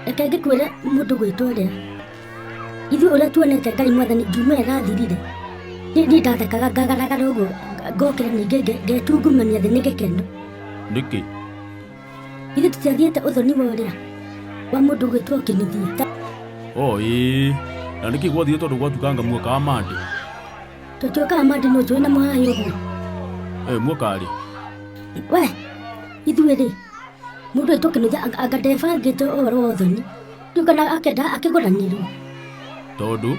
reke ngĩkwĩre mũndũ gwĩtwo ũrĩa ithuĩ ũrĩa tuonete Ngai Mwathani njuma ĩrathirire niĩ ndathekaga ngagaragara ũguo ngokĩra ningĩ ngetungumania thĩ nĩ gĩkeno. Nĩkĩ? Ithuĩ tũtiathiĩte ũthoni wa ũrĩa wa mũndũ gwĩtwo Kĩnuthia. Ĩĩ, na nĩkĩ gwathiĩ tondũ gwatukanga muoka wa Mande? Tũtuĩkaga Mande no njũĩ na mũhahĩ ũguo. Muoka rĩ? We ithuĩ rĩ mũndũ gwĩtwo Kĩnuthia anga ndebangĩte ũhoro wa ũthoni rĩu kana akenda akĩgũranĩrwo tondũ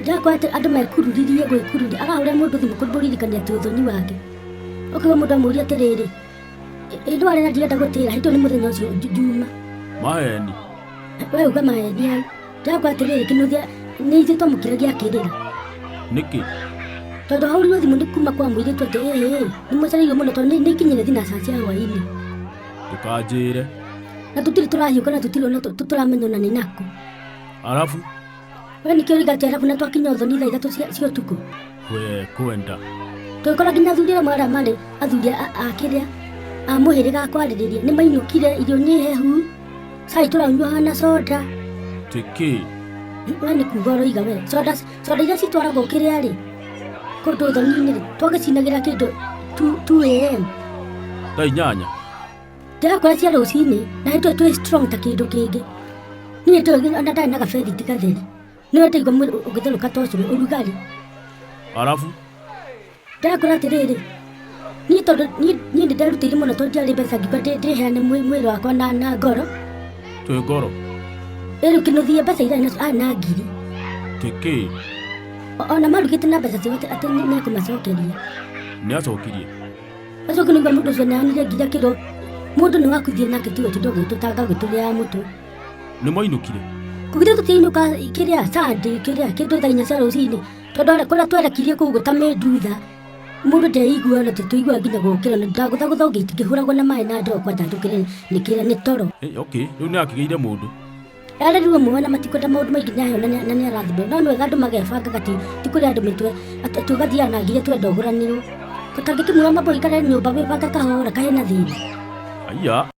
ndakora atĩ andũ mekururirie gwĩkururia arahũra mũndũ thimũ kũririkania atĩ ũthoni wake. Ũkiuga mũndũ amũria atĩrĩrĩ ĩndũ arĩa ndirenda gũtĩra hĩndĩ nĩ mũthenya ũcio njuma maheni. We uga maheni hau ndakora atĩrĩrĩ Kĩnuthia nĩ ithuĩ twamũkĩragia akĩrĩra. Nĩkĩ? Tondũ haurirwo thimũ nĩ kuma kwa mũirĩtu atĩ nĩ mũcereirwo mũno tondũ nĩ ikinyire thinacara cia hwainĩ. Ndũkanjĩre. Na tũtirĩ tũrahiũka na tũtirĩ ona tũramenya ona nĩ nakũ. Arabu we nĩkĩo rigatĩ arabu na twakinya ũthoni thaa ithatũ cia ũtukũ. We kwenda Tũgĩkora nginya athuri arĩa marĩa marĩ athuri a kĩrĩa a mũhĩrĩga kwarĩrĩria nĩ mainũkire irio nĩ hehu cai tũranyua hana soda. Tĩkĩ? We nĩ kuga ũroiga we soda iria citwaragwo kĩrĩa rĩ kũndũ ũthoni-inĩ rĩ twagĩcinagĩra kĩndũ 2 AM. Thaa 8? Ndakora cia rũcinĩ na hĩndĩ twĩ strong ta kĩndũ kĩngĩ. Niĩ ndĩ ona ndarĩ na gabethi gatheri nĩ ndaigua mwĩrĩ ũgĩtherũka ta ũcũrũ ũrugarĩ. Arabu Ndakora atĩrĩrĩ niĩ tondũ niĩ nĩ nderutĩire mũno tondũ ndiarĩ mbeca ngiuga ndĩheane mwĩrĩ wakwa na ngoro. twĩ ngoro? Rĩu Kĩnuthia mbeca iria arĩ na ngiri. Tĩkĩ? Ona marugĩte na mbeca ciao atĩ nĩ ekũmacokeria. Nĩ acokirie? Acoke nĩguo mũndũ ũcio nĩanire nginya kĩro mũndũ nĩ wakuithire nake tiwe tondũ gwĩtũtanga gwĩtũrĩa mũtwe. Nĩ mainũkire? Kũgithe tũtiinũka kĩrĩa Sunday kĩrĩa kĩndũ thaa 4 cia rũcinĩ tondũ kũrĩa twerekirie kũu gũtamĩ ndutha mũndũ ndeigua na tũigua nginya gũkĩra na ndagũthagũtha ũngĩ itingĩhũragwo na maĩ na ndoo kwanja njũkĩre nĩ toro. Okay, rĩu nĩ akĩgĩire mũndũ arĩruo mwana matikwenda maũndũ maingĩ nyayo na nĩ arathimwo no nĩwega andũ magebanga ti kũrĩ andũ mĩtwe tũgathiaga na ngire twenda ũgũranĩrwo. Tũtangĩkĩmwĩra mambũri karĩ nyũmba wĩbanga kahora kahe na thĩna. Aya